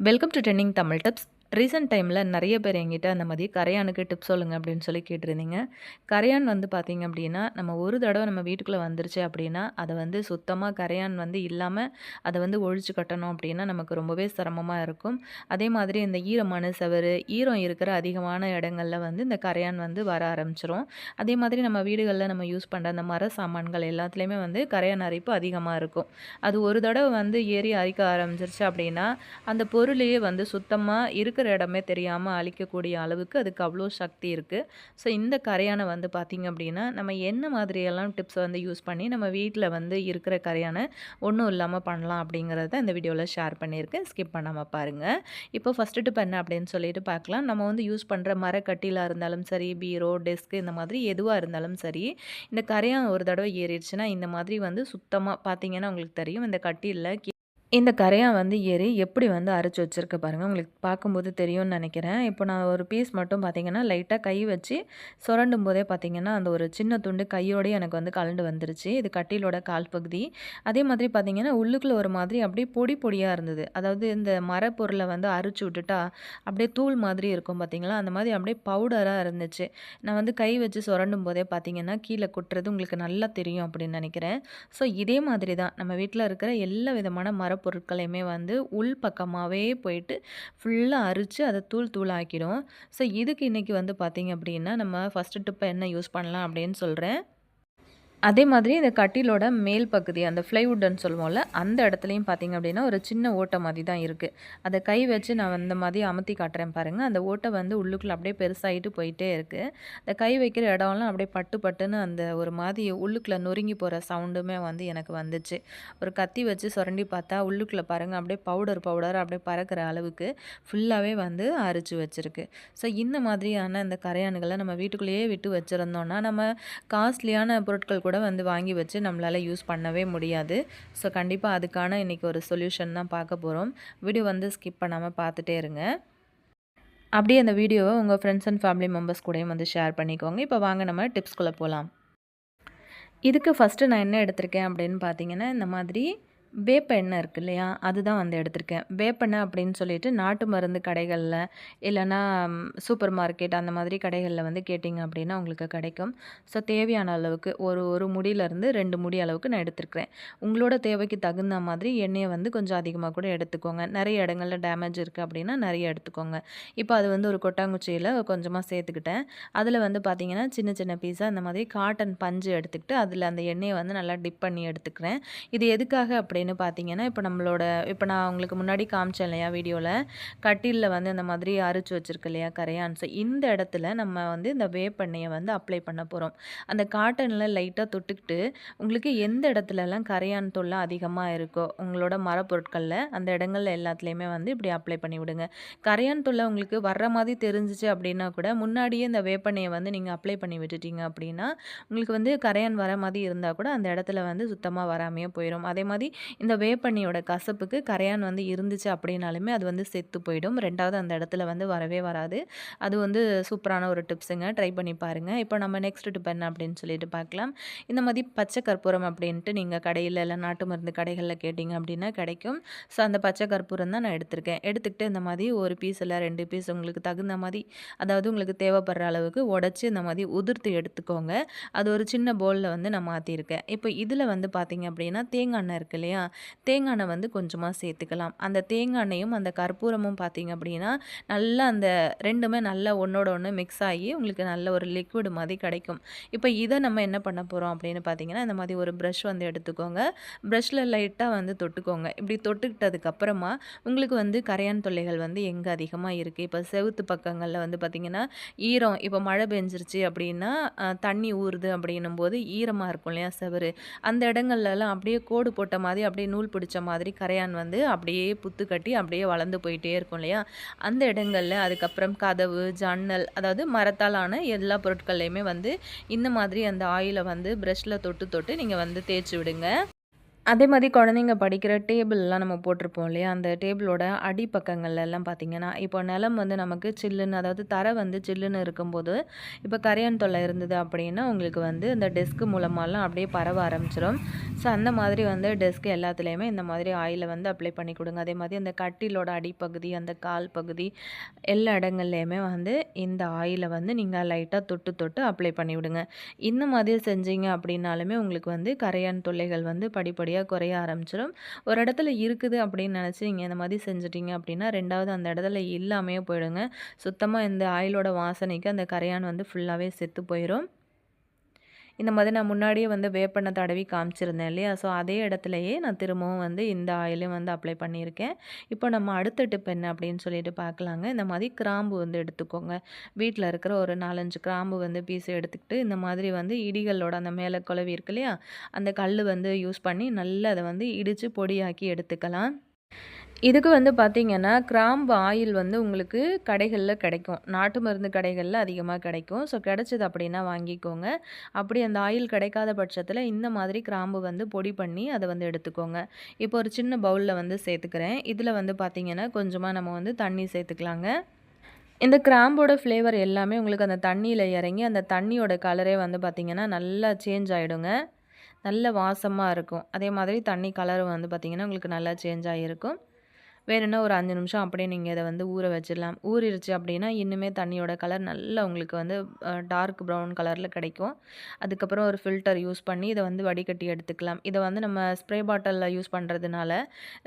Welcome to trending Tamil tips. Recent டைமில் நிறைய பேர் என்கிட்ட அந்த மாதிரி கரையானுக்கு டிப்ஸ் சொல்லுங்கள் அப்படின்னு சொல்லி கேட்டிருந்தீங்க. கரையான் வந்து பார்த்திங்க அப்படின்னா, நம்ம ஒரு தடவை நம்ம வீட்டுக்குள்ளே வந்துருச்சு அப்படின்னா, அதை வந்து சுத்தமாக கரையான் வந்து இல்லாமல் அதை வந்து ஒழிச்சு கட்டணும் அப்படின்னா நமக்கு ரொம்பவே சிரமமாக இருக்கும். அதே மாதிரி இந்த ஈரமான செவரு, ஈரம் இருக்கிற அதிகமான இடங்களில் வந்து இந்த கரையான் வந்து வர ஆரம்பிச்சிரும். அதே மாதிரி நம்ம வீடுகளில் நம்ம யூஸ் பண்ணுற அந்த மர சாமான்கள் எல்லாத்துலேயுமே வந்து கரையான் அரிப்பு அதிகமாக இருக்கும். அது ஒரு தடவை வந்து ஏறி அரிக்க ஆரம்பிச்சிருச்சு அப்படின்னா, அந்த பொருளையே வந்து சுத்தமாக இருக்கிற இடமே தெரியாமல் அழிக்கக்கூடிய அளவுக்கு அதுக்கு அவ்வளோ சக்தி இருக்குது. ஸோ இந்த கரையானை வந்து பார்த்திங்க அப்படின்னா, நம்ம என்ன மாதிரியெல்லாம் டிப்ஸ் வந்து யூஸ் பண்ணி நம்ம வீட்டில் வந்து இருக்கிற கரையானை ஒன்றும் இல்லாமல் பண்ணலாம் அப்படிங்கிறத இந்த வீடியோவில் ஷேர் பண்ணியிருக்கேன். ஸ்கிப் பண்ணாமல் பாருங்கள். இப்போ ஃபஸ்ட்டு டிப் என்ன அப்படின்னு சொல்லிட்டு பார்க்கலாம். நம்ம வந்து யூஸ் பண்ணுற மரக்கட்டிலாக இருந்தாலும் சரி, பீரோ, டெஸ்க்கு இந்த மாதிரி எதுவாக இருந்தாலும் சரி, இந்த கரையான் ஒரு தடவை ஏறிடுச்சுன்னா இந்த மாதிரி வந்து சுத்தமாக பார்த்திங்கன்னா உங்களுக்கு தெரியும். இந்த கட்டிலில் இந்த கரையான் வந்து ஏறி எப்படி வந்து அரைச்சி வச்சுருக்கு பாருங்கள். உங்களுக்கு பார்க்கும்போது தெரியும்னு நினைக்கிறேன். இப்போ நான் ஒரு பீஸ் மட்டும் பார்த்திங்கன்னா லைட்டாக கை வச்சு சுரண்டும் போதே பார்த்திங்கன்னா அந்த ஒரு சின்ன துண்டு கையோடய எனக்கு வந்து கலண்டு வந்துருச்சு. இது கட்டிலோட கால் பகுதி. அதே மாதிரி பார்த்திங்கன்னா உள்ளுக்குள்ளே ஒரு மாதிரி அப்படியே பொடி பொடியாக இருந்தது. அதாவது இந்த மரப்பொருளை வந்து அரைச்சி விட்டுட்டா அப்படியே தூள் மாதிரி இருக்கும் பார்த்திங்களா, அந்த மாதிரி அப்படியே பவுடராக இருந்துச்சு. நான் வந்து கை வச்சு சுரண்டும் போதே பார்த்திங்கன்னா கீழே கொட்டுறது உங்களுக்கு நல்லா தெரியும் அப்படின்னு நினைக்கிறேன். ஸோ இதே மாதிரி தான் நம்ம வீட்டில் இருக்கிற எல்லா விதமான பொருட்களையுமே வந்து உள் பக்கமாகவே போயிட்டு ஃபுல்லாக அரித்து அதை தூள் தூளாக்கிடும். ஸோ இதுக்கு இன்றைக்கி வந்து பார்த்திங்க அப்படின்னா நம்ம ஃபஸ்ட்டு டிப்பை என்ன யூஸ் பண்ணலாம் அப்படின்னு சொல்கிறேன். அதே மாதிரி இந்த கட்டிலோட மேல் பகுதி அந்த ஃப்ளைவுட்டுன்னு சொல்லுவோம்ல, அந்த இடத்துலையும் பார்த்திங்க அப்படின்னா ஒரு சின்ன ஓட்டை மாதிரி தான் இருக்குது. அதை கை வச்சு நான் இந்த மாதிரி அமுத்தி காட்டுறேன் பாருங்கள். அந்த ஓட்டை வந்து உள்ளுக்குள்ளே அப்படியே பெருசாகிட்டு போயிட்டே இருக்குது. அந்த கை வைக்கிற இடம்லாம் அப்படியே பட்டு பட்டுன்னு அந்த ஒரு மாதிரி உள்ளுக்குள்ளே நொறுங்கி போகிற சவுண்டுமே வந்து எனக்கு வந்துச்சு. ஒரு கத்தி வச்சு சுரண்டி பார்த்தா உள்ளுக்குள்ளே பாருங்கள் அப்படியே பவுடர் அப்படியே பறக்கிற அளவுக்கு ஃபுல்லாகவே வந்து அரிச்சு வச்சுருக்கு. ஸோ இந்த மாதிரியான இந்த கரையான்களை நம்ம வீட்டுக்குள்ளேயே விட்டு வச்சுருந்தோன்னா நம்ம காஸ்ட்லியான பொருட்கள் கூட வந்து வாங்கி வச்சு நம்மளால் யூஸ் பண்ணவே முடியாது. ஸோ கண்டிப்பாக அதுக்கான இன்றைக்கி ஒரு சொல்யூஷன் தான் பார்க்க போகிறோம். வீடியோ வந்து ஸ்கிப் பண்ணாமல் பார்த்துட்டே இருங்க. அப்படியே அந்த வீடியோவை உங்கள் ஃப்ரெண்ட்ஸ் அண்ட் ஃபேமிலி மெம்பர்ஸ் கூடயும் வந்து ஷேர் பண்ணிக்கோங்க. இப்போ வாங்க நம்ம டிப்ஸ்குள்ளே போகலாம். இதுக்கு ஃபஸ்ட்டு நான் என்ன எடுத்திருக்கேன் அப்படின்னு பார்த்தீங்கன்னா, இந்த மாதிரி வேப்ப எண்ணெய் இருக்குது இல்லையா, அதுதான் வந்து எடுத்திருக்கேன். வேப்பெண்ணெய் அப்படின்னு சொல்லிட்டு நாட்டு மருந்து கடைகளில் இல்லைனா சூப்பர் மார்க்கெட் அந்த மாதிரி கடைகளில் வந்து கேட்டிங்க அப்படின்னா உங்களுக்கு கிடைக்கும். ஸோ தேவையான அளவுக்கு ஒரு முடியிலேருந்து 2 முடி அளவுக்கு நான் எடுத்துருக்கிறேன். உங்களோட தேவைக்கு தகுந்த மாதிரி எண்ணெயை வந்து கொஞ்சம் அதிகமாக கூட எடுத்துக்கோங்க. நிறைய இடங்களில் டேமேஜ் இருக்குது அப்படின்னா நிறைய எடுத்துக்கோங்க. இப்போ அது வந்து ஒரு கொட்டாங்குச்சியில் கொஞ்சமாக சேர்த்துக்கிட்டேன். அதில் வந்து பார்த்திங்கன்னா சின்ன சின்ன பீஸாக இந்த மாதிரி காட்டன் பஞ்சு எடுத்துக்கிட்டு அதில் அந்த எண்ணெயை வந்து நல்லா டிப் பண்ணி எடுத்துக்கிறேன். இது எதுக்காக அப்படின்னு பார்த்தீங்கன்னா, இப்போ நான் உங்களுக்கு முன்னாடி காமிச்சேன் இல்லையா வீடியோவில், கட்டிலில் வந்து அந்த மாதிரி அரைச்சி வச்சுருக்கு இல்லையா கரையான். ஸோ இந்த இடத்துல நம்ம வந்து இந்த வேப்பெண்ணெயை வந்து அப்ளை பண்ண போகிறோம். அந்த காட்டனில் லைட்டாக தொட்டுக்கிட்டு உங்களுக்கு எந்த இடத்துலலாம் கரையான் தொல்லை அதிகமாக இருக்கோ உங்களோட மரப்பொருட்களில் அந்த இடங்கள்ல எல்லாத்துலேயுமே வந்து இப்படி அப்ளை பண்ணி விடுங்க. கரையான் தொல்லை உங்களுக்கு வர்ற மாதிரி தெரிஞ்சிச்சு அப்படின்னா கூட முன்னாடியே இந்த வேப்பெண்ணெயை வந்து நீங்கள் அப்ளை பண்ணி விட்டுட்டீங்க அப்படின்னா உங்களுக்கு வந்து கரையான் வர மாதிரி இருந்தால் கூட அந்த இடத்துல வந்து சுத்தமாக வராமையே போயிடும். அதே மாதிரி இந்த வேப்பெண்ணெயோட கசப்புக்கு கரையான் வந்து இருந்துச்சு அப்படின்னாலுமே அது வந்து செத்து போயிடும். 2வது அந்த இடத்துல வந்து வரவே வராது. அது வந்து சூப்பரான ஒரு டிப்ஸுங்க. ட்ரை பண்ணி பாருங்கள். இப்போ நம்ம நெக்ஸ்ட் டிப் என்ன அப்படின்னு சொல்லிட்டு பார்க்கலாம். இந்த மாதிரி பச்சை கற்பூரம் அப்படின்ட்டு நீங்கள் கடையில் இல்லை நாட்டு மருந்து கடைகளில் கேட்டிங்க அப்படின்னா கிடைக்கும். ஸோ அந்த பச்சை கற்பூரம் தான் நான் எடுத்திருக்கேன். எடுத்துக்கிட்டு இந்த மாதிரி ஒரு பீஸ் இல்லை 2 பீஸ் உங்களுக்கு தகுந்த மாதிரி, அதாவது உங்களுக்கு தேவைப்படுற அளவுக்கு உடச்சி இந்த மாதிரி உதிர்த்து எடுத்துக்கோங்க. அது ஒரு சின்ன பவுலில் வந்து நான் மாற்றிருக்கேன். இப்போ இதில் வந்து பார்த்திங்க அப்படின்னா தேங்காய் எண்ணெய் இருக்கு இல்லையா, தேங்காய் எண்ணெய் வந்து கொஞ்சமாக சேர்த்துக்கலாம். அந்த தேங்காய் எண்ணெயும் அந்த கற்பூரமும் பார்த்திங்க அப்படின்னா நல்லா அந்த 2மே நல்லா ஒன்றோட ஒன்று மிக்ஸ் ஆகி உங்களுக்கு நல்ல ஒரு லிக்விட் மாதிரி கிடைக்கும். இப்போ இதை நம்ம என்ன பண்ண போகிறோம் அப்படின்னு பார்த்தீங்கன்னா, இந்த மாதிரி ஒரு ப்ரஷ் வந்து எடுத்துக்கோங்க. ப்ரஷ்ஷில் லைட்டாக வந்து தொட்டுக்கோங்க. இப்படி தொட்டுக்கிட்டதுக்கப்புறமா உங்களுக்கு வந்து கரையான் தொல்லைகள் வந்து எங்கே அதிகமாக இருக்குது, இப்போ செவுத்து பக்கங்களில் வந்து பார்த்திங்கன்னா ஈரம், இப்போ மழை பெஞ்சிருச்சு அப்படின்னா தண்ணி ஊறுது அப்படின்னும் போது ஈரமாக இருக்கும் இல்லையா செவரு, அந்த இடங்கள்லாம் அப்படியே கோடு போட்ட மாதிரி அப்படியே நூல் பிடிச்ச மாதிரி கரையான் வந்து அப்படியே புத்து கட்டி அப்படியே வளர்ந்து போயிட்டே இருக்கும் இல்லையா, அந்த இடங்களில் அதுக்கப்புறம் கதவு, ஜன்னல், அதாவது மரத்தால் ஆன எல்லா பொருட்கள்லையுமே வந்து இந்த மாதிரி அந்த ஆயிலை வந்து ப்ரஷ்ஷில் தொட்டு தொட்டு நீங்கள் வந்து தேய்ச்சி விடுங்க. அதே மாரி குழந்தைங்க படிக்கிற டேபிள்லாம் நம்ம போட்டிருப்போம் இல்லையா? அந்த டேபிளோட அடிப்பக்கங்கள்ல எல்லாம் பார்த்தீங்கன்னா, இப்போ நிலம் வந்து நமக்கு சில்லுன்னு அதாவது தரை வந்து சில்லுன்னு இருக்கும்போது, இப்போ கரையான் தொல்லை இருந்தது அப்படின்னா, உங்களுக்கு வந்து இந்த டெஸ்க் மூலமாலாம் அப்படியே பரவ ஆரம்பிச்சுரும். ஸோ அந்த மாதிரி வந்து டெஸ்க் எல்லாத்துலேயுமே இந்த மாதிரி ஆயில வந்து அப்ளை பண்ணி கொடுங்க. அதே மாதிரி அந்த கட்டிலோட அடிப்பகுதி, அந்த கால் பகுதி எல்லா இடங்கள்லையுமே வந்து இந்த ஆயில வந்து நீங்க லைட்டா தொட்டு தொட்டு அப்ளை பண்ணி விடுங்க. இந்த மாதிரி செஞ்சீங்க அப்படின்னாலுமே உங்களுக்கு வந்து கரையான் தொல்லைகள் வந்து படிப்படியா குறைய ஆரம்பிச்சிரும். ஒரு இடத்துல இருக்குது அப்படின்னு நினச்சு நீங்க இந்த மாதிரி செஞ்சுட்டீங்க அப்படின்னா, 2வது அந்த இடத்துல இல்லாமயே போயிடுங்க. சுத்தமா இந்த ஆயிலோட வாசனைக்கு அந்த கரையான் வந்து ஃபுல்லாவே செத்து போயிரும். இந்த மாதிரி நான் முன்னாடியே வந்து வேப்பெண்ணெய் தடவி காமிச்சிருந்தேன் இல்லையா? ஸோ அதே இடத்துலயே நான் திரும்பவும் வந்து இந்த ஆயிலையும் வந்து அப்ளை பண்ணியிருக்கேன். இப்போ நம்ம அடுத்த டிப் என்ன அப்படின்னு சொல்லிட்டு பார்க்கலாங்க. இந்த மாதிரி கிராம்பு வந்து எடுத்துக்கோங்க. வீட்ல இருக்கிற ஒரு 4, 5 கிராம்பு வந்து பீஸ் எடுத்துக்கிட்டு, இந்த மாதிரி வந்து இடிகளோட அந்த மேல குளவி இருக்கு இல்லையா? அந்த கல்லு வந்து யூஸ் பண்ணி நல்லா அத வந்து இடிச்சு பொடியாக்கி எடுத்துக்கலாம். இதுக்கு வந்து பார்த்தீங்கன்னா, கிராம்பு ஆயில் வந்து உங்களுக்கு கடைகள்ல கிடைக்கும். நாட்டு மருந்து கடைகள்ல அதிகமா கிடைக்கும். ஸோ கிடைச்சது அப்படின்னா வாங்கிக்கோங்க. அப்படி அந்த ஆயில் கிடைக்காத பட்சத்தில இந்த மாதிரி கிராம்பு வந்து பொடி பண்ணி அத வந்து எடுத்துக்கோங்க. இப்போ ஒரு சின்ன பவுல்ல வந்து சேர்த்துக்கிறேன். இதில வந்து பார்த்தீங்கன்னா, கொஞ்சமா நம்ம வந்து தண்ணி சேர்த்துக்கலாங்க. இந்த கிராம்போட ஃப்ளேவர் எல்லாமே உங்களுக்கு அந்த தண்ணியில இறங்கி, அந்த தண்ணியோட கலரே வந்து பார்த்தீங்கன்னா, நல்லா சேஞ்ச் ஆயிடுங்க. நல்ல வாசமா இருக்கும். அதே மாதிரி தண்ணி கலரும் வந்து பார்த்தீங்கன்னா, உங்களுக்கு நல்லா சேஞ்ச் ஆகியிருக்கும். வேணும்னா ஒரு 5 நிமிஷம் அப்படியே நீங்க இத வந்து ஊற வச்சிடலாம். ஊறிருச்சு அப்படின்னா, இன்னுமே தண்ணியோட கலர் நல்லா உங்களுக்கு வந்து டார்க் ப்ரவுன் கலர்ல கிடைக்கும். அதுக்கப்புறம் ஒரு ஃபில்டர் யூஸ் பண்ணி இத வந்து வடிகட்டி எடுத்துக்கலாம். இத வந்து நம்ம ஸ்ப்ரே பாட்டில்ல யூஸ் பண்றதுனால,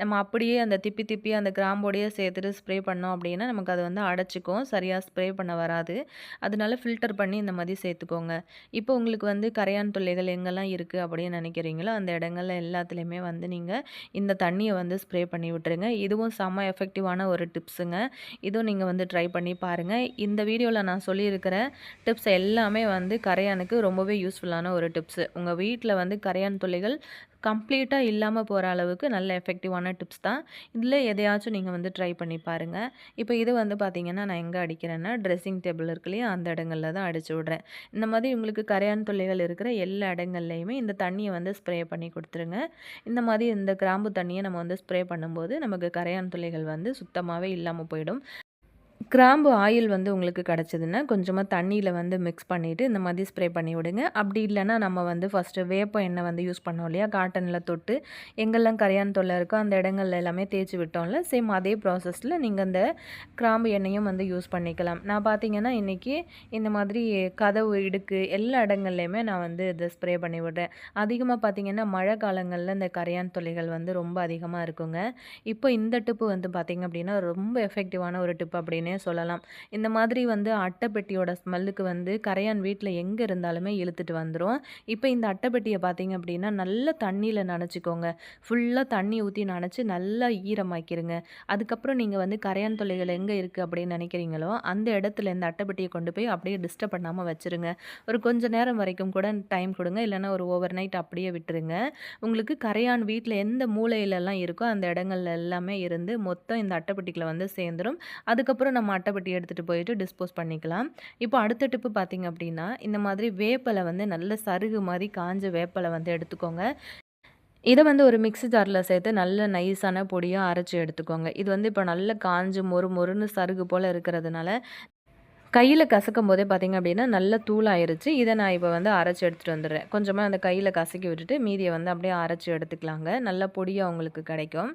நம்ம அப்படியே அந்த திப்பி திப்பி அந்த கிராம்போடயே சேர்த்துட்டு ஸ்ப்ரே பண்ணோம் அப்படின்னா, நமக்கு அது வந்து அடைச்சுக்கும். சரியா ஸ்ப்ரே பண்ண வராது. அதனால ஃபில்டர் பண்ணி இந்த மாதிரி சேர்த்துக்கோங்க. இப்போ உங்களுக்கு வந்து கரையான் தொல்லைகள் எங்கெல்லாம் இருக்கு அப்படின்னு நினைக்கிறீங்களோ, அந்த இடங்கள்ல எல்லாத்துலயுமே வந்து நீங்க இந்த தண்ணிய வந்து ஸ்ப்ரே பண்ணி விட்டுருங்க. இதுவும் செம்ம எஃபெக்டிவான ஒரு டிப்ஸுங்க. இதுவும் நீங்க வந்து ட்ரை பண்ணி பாருங்க. இந்த வீடியோல நான் சொல்லியிருக்கிற டிப்ஸ் எல்லாமே வந்து கரையானுக்கு ரொம்பவே யூஸ்ஃபுல்லான ஒரு டிப்ஸு. உங்க வீட்ல வந்து கரையான் தொல்லைகள் கம்ப்ளீட்டா இல்லாம போற அளவுக்கு நல்ல எஃபெக்டிவான டிப்ஸ் தான். இதில எதையாச்சும் நீங்க வந்து ட்ரை பண்ணி பாருங்க. இப்போ இது வந்து பார்த்தீங்கன்னா, நான் எங்க அடிக்கிறேன்னா, ட்ரெஸ்ஸிங் டேபிள் இருக்கு இல்லையா? அந்த இடங்கள்ல தான் அடிச்சு விடுறேன். இந்த மாதிரி உங்களுக்கு கரையான் தொல்லைகள் இருக்கிற எல்லா இடங்கள்லயுமே இந்த தண்ணிய வந்து ஸ்ப்ரே பண்ணி குடுத்துருங்க. இந்த மாதிரி இந்த கிராம்பு தண்ணிய நம்ம வந்து ஸ்ப்ரே பண்ணும்போது, நமக்கு கரையான் துளைகள் வந்து சுத்தமாவே இல்லாம போயிடும். கிராம்பு ஆயில் வந்து உங்களுக்கு கிடச்சதுன்னா, கொஞ்சமா தண்ணீல வந்து மிக்ஸ் பண்ணிட்டு, இந்த மாதிரி ஸ்ப்ரே பண்ணி விடுங்க. அப்படி இல்லன்னா, நம்ம வந்து ஃபர்ஸ்ட்டு வேப்ப எண்ணெய் வந்து யூஸ் பண்ணோம் இல்லையா? காட்டன்ல தொட்டு எங்கெல்லாம் கரையான் தொல்லை இருக்கோ, அந்த இடங்கள்ல எல்லாமே தேய்ச்சி விட்டோம்ல, சேம் அதே ப்ராசஸில நீங்க அந்த கிராம்பு எண்ணெயும் வந்து யூஸ் பண்ணிக்கலாம். நான் பார்த்தீங்கன்னா, இன்னைக்கு இந்த மாதிரி கதவு இடுக்கு எல்லா இடங்கள்லயுமே நான் வந்து இத ஸ்ப்ரே பண்ணி விடுறேன். அதிகமா பார்த்தீங்கன்னா, மழை காலங்கள்ல இந்த கரையான் தொல்லைகள் வந்து ரொம்ப அதிகமா இருக்குங்க. இப்போ இந்த டிப்பு வந்து பார்த்தீங்க அப்படின்னா, ரொம்ப எஃபெக்டிவான ஒரு டிப் அப்படின்னே சொல்லலாம். இந்த மாதிரி வந்து அட்டைப்பெட்டியோட ஸ்மெல்லுக்கு வந்து கரையான் வீட்ல எங்க இருந்தாலுமே இழுத்துட்டு வந்துரும். இப்ப இந்த அட்டைப்பெட்டிய பார்த்தீங்க அப்படின்னா, நல்ல தண்ணீல நனைச்சுக்கோங்க. ஃபுல்லா தண்ணி ஊத்தி நனைச்சு நல்லா ஈரமாக்கிருங்க. அதுக்கப்புறம் நீங்க வந்து கரையான் தொல்லைகள் எங்க இருக்கு அப்படின்னு நினைக்கிறீங்களோ, அந்த இடத்துல இந்த அட்டைப்பெட்டிய கொண்டு போய் அப்படியே டிஸ்டர்ப் பண்ணாம வச்சுருங்க. ஒரு கொஞ்ச நேரம் வரைக்கும் கூட டைம் குடுங்க. இல்லன்னா ஒரு ஓவர் நைட் அப்படியே விட்டுருங்க. உங்களுக்கு கரையான் வீட்ல எந்த மூலையிலலாம் இருக்கோ, அந்த இடங்கள்ல எல்லாமே இருந்து மொத்தம் இந்த அட்டைப்பெட்டிக்குள்ள வந்து சேர்ந்துரும். அதுக்கப்புறம் நம்ம அட்டைப்பெட்டி எடுத்துட்டு போயிட்டு டிஸ்போஸ் பண்ணிக்கலாம். இப்போ அடுத்த டிப்பு பார்த்தீங்க அப்படின்னா, இந்த மாதிரி வேப்பல வந்து நல்ல சருகு மாரி காஞ்ச வேப்பல வந்து எடுத்துக்கோங்க. இத வந்து ஒரு மிக்ஸி ஜார்ல சேர்த்து நல்ல நைஸான பொடியா அரைச்சு எடுத்துக்கோங்க. இது வந்து இப்போ நல்ல காஞ்சு மொறு மொறுன்னு சருகு போல இருக்கிறதுனால, கையில கசக்கும்போதே பார்த்தீங்க அப்படின்னா, நல்ல தூளாயிருச்சு. இத நான் இப்ப வந்து அரைச்சு எடுத்துட்டு வந்துடுறேன். கொஞ்சமா அந்த கையில கசக்கி விட்டுட்டு, மீதிய வந்து அப்படியே அரைச்சு எடுத்துக்கலாங்க. நல்ல பொடியா உங்களுக்கு கிடைக்கும்.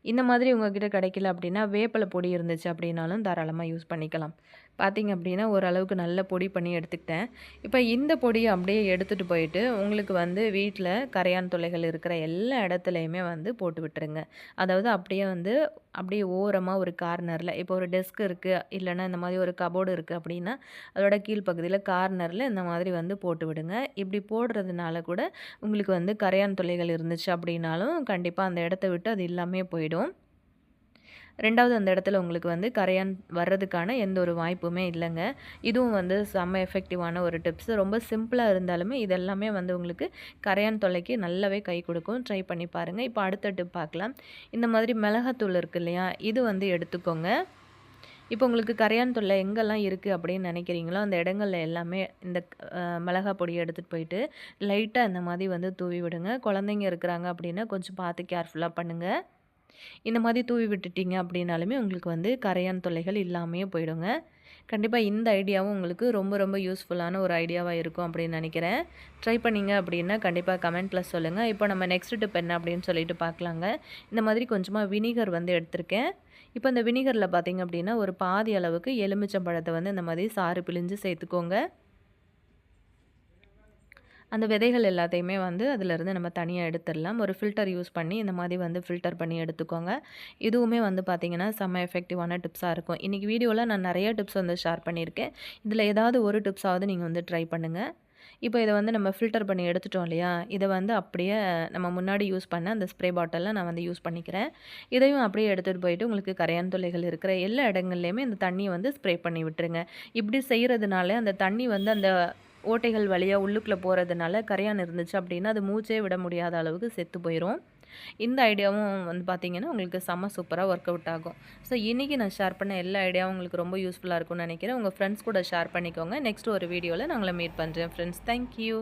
இந்த மாதிரி உங்ககிட்ட கிடைக்கல அப்படின்னா, வேப்பில பொடி இருந்துச்சு அப்படின்னாலும் தாராளமா யூஸ் பண்ணிக்கலாம். பார்த்தீங்க அப்படின்னா, ஓரளவுக்கு நல்ல பொடி பண்ணி எடுத்துக்கிட்டேன். இப்ப இந்த பொடிய அப்படியே எடுத்துட்டு போயிட்டு, உங்களுக்கு வந்து வீட்ல கரையான் துளைகள் இருக்கிற எல்லா இடத்துலயுமே வந்து போட்டு விட்டுருங்க. அதாவது அப்படியே வந்து அப்படியே ஓரமா ஒரு கார்னர்ல இப்போ ஒரு டெஸ்க் இருக்கு, இல்லன்னா இந்த மாதிரி ஒரு கபோர்டு இருக்கு அப்படின்னா, அதோட கீழ் பகுதியில கார்னர்ல இந்த மாதிரி வந்து போட்டு விடுங்க. இப்படி போடுறதுனால கூட உங்களுக்கு வந்து கரையான் துளைகள் இருந்துச்சு அப்படின்னாலும், கண்டிப்பா அந்த இடத்த விட்டு அது இல்லாமயே போயிடும். 2வது அந்த இடத்துல உங்களுக்கு வந்து கரையான் வர்றதுக்கான எந்த ஒரு வாய்ப்புமே இல்லங்க. இதுவும் வந்து செம்ம எஃபெக்டிவான ஒரு டிப்ஸ். ரொம்ப சிம்பிளா இருந்தாலுமே இது எல்லாமே வந்து உங்களுக்கு கரையான் தொல்லைக்கு நல்லாவே கை கொடுக்கும். ட்ரை பண்ணி பாருங்க. இப்போ அடுத்த டிப் பார்க்கலாம். இந்த மாதிரி மிளகாத்தூள் இருக்கு இல்லையா? இது வந்து எடுத்துக்கோங்க. இப்போ உங்களுக்கு கரையான் தொல்லை எங்கெல்லாம் இருக்குது அப்படின்னு நினைக்கிறீங்களோ அந்த இடங்கள்ல எல்லாமே இந்த மிளகா பொடியை எடுத்துகிட்டு போயிட்டு லைட்டாக இந்த மாதிரி வந்து தூவி விடுங்க. குழந்தைங்க இருக்கிறாங்க அப்படின்னா கொஞ்சம் பார்த்து கேர்ஃபுல்லாக பண்ணுங்கள். இந்த மாதிரி தூவி விட்டுட்டீங்க அப்படின்னாலுமே உங்களுக்கு வந்து கரையான் தொல்லைகள் இல்லாமையே போயிடுங்க. கண்டிப்பாக இந்த ஐடியாவும் உங்களுக்கு ரொம்ப ரொம்ப யூஸ்ஃபுல்லான ஒரு ஐடியாவாக இருக்கும் அப்படின்னு நினைக்கிறேன். ட்ரை பண்ணிங்க அப்படின்னா கண்டிப்பாக கமெண்ட்டில் சொல்லுங்கள். இப்போ நம்ம நெக்ஸ்ட் டிப் என்ன அப்படின்னு சொல்லிட்டு பார்க்கலாங்க. இந்த மாதிரி கொஞ்சமாக வினிகர் வந்து எடுத்திருக்கேன். இப்போ இந்த வினிகரில் பார்த்தீங்க அப்படின்னா ஒரு பாதி அளவுக்கு எலுமிச்சம்பழத்தை வந்து இந்த மாதிரி சாறு பிழிஞ்சு சேர்த்துக்கோங்க. அந்த விதைகள் எல்லாத்தையுமே வந்து அதிலேருந்து நம்ம தனியாக எடுத்துடலாம். ஒரு ஃபில்டர் யூஸ் பண்ணி இந்த மாதிரி வந்து ஃபில்டர் பண்ணி எடுத்துக்கோங்க. இதுவுமே வந்து பார்த்திங்கன்னா செம்ம எஃபெக்டிவான டிப்ஸாக இருக்கும். இன்றைக்கி வீடியோவில் நான் நிறைய டிப்ஸ் வந்து ஷேர் பண்ணியிருக்கேன். இதில் ஏதாவது ஒரு டிப்ஸாவது நீங்கள் வந்து ட்ரை பண்ணுங்கள். இப்போ இதை வந்து நம்ம ஃபில்டர் பண்ணி எடுத்துட்டோம் இல்லையா, இதை வந்து அப்படியே நம்ம முன்னாடி யூஸ் பண்ண அந்த ஸ்ப்ரே பாட்டிலில் நான் வந்து யூஸ் பண்ணிக்கிறேன். இதையும் அப்படியே எடுத்துகிட்டு போயிட்டு உங்களுக்கு கரையான் தொல்லைகள் இருக்கிற எல்லா இடங்கள்லையுமே இந்த தண்ணியை வந்து ஸ்ப்ரே பண்ணி விட்டுருங்க. இப்படி செய்கிறதுனால அந்த தண்ணி வந்து அந்த ஓட்டைகள் வழியாக உள்ளுக்குள்ளே போகிறதுனால கரையான் இருந்துச்சு அப்படின்னா அது மூச்சே விட முடியாத அளவுக்கு செத்து போயிடும். இந்த ஐடியாவும் வந்து பார்த்திங்கன்னா உங்களுக்கு செம்ம சூப்பராக ஒர்க் அவுட் ஆகும். ஸோ இன்றைக்கி நான் ஷேர் பண்ண எல்லா ஐடியாவும் உங்களுக்கு ரொம்ப யூஸ்ஃபுல்லாக இருக்கும்னு நினைக்கிறேன். உங்கள் ஃப்ரெண்ட்ஸ் கூட ஷேர் பண்ணிக்கோங்க. நெக்ஸ்ட் ஒரு வீடியோவில் நான் உங்களை மீட் பண்ணுறேன் ஃப்ரெண்ட்ஸ். தேங்க்யூ.